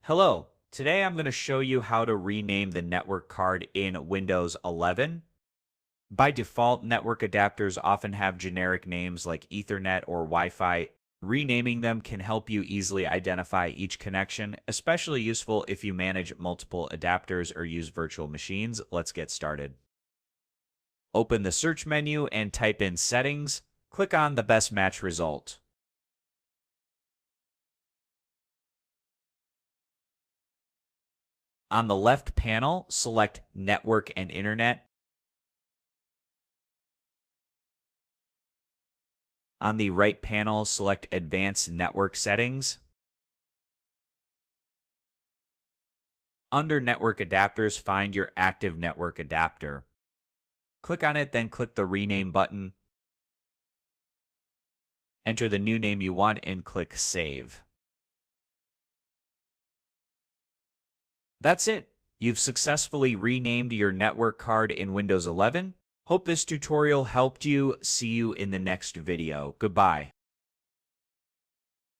Hello, today I'm going to show you how to rename the network card in Windows 11. By default, network adapters often have generic names like Ethernet or Wi-Fi. Renaming them can help you easily identify each connection, especially useful if you manage multiple adapters or use virtual machines. Let's get started. Open the search menu and type in Settings. Click on the best match result. On the left panel, select Network and Internet. On the right panel, select Advanced Network Settings. Under Network Adapters, find your active network adapter. Click on it, then click the Rename button. Enter the new name you want and click Save. That's it. You've successfully renamed your network card in Windows 11. Hope this tutorial helped you. See you in the next video. Goodbye.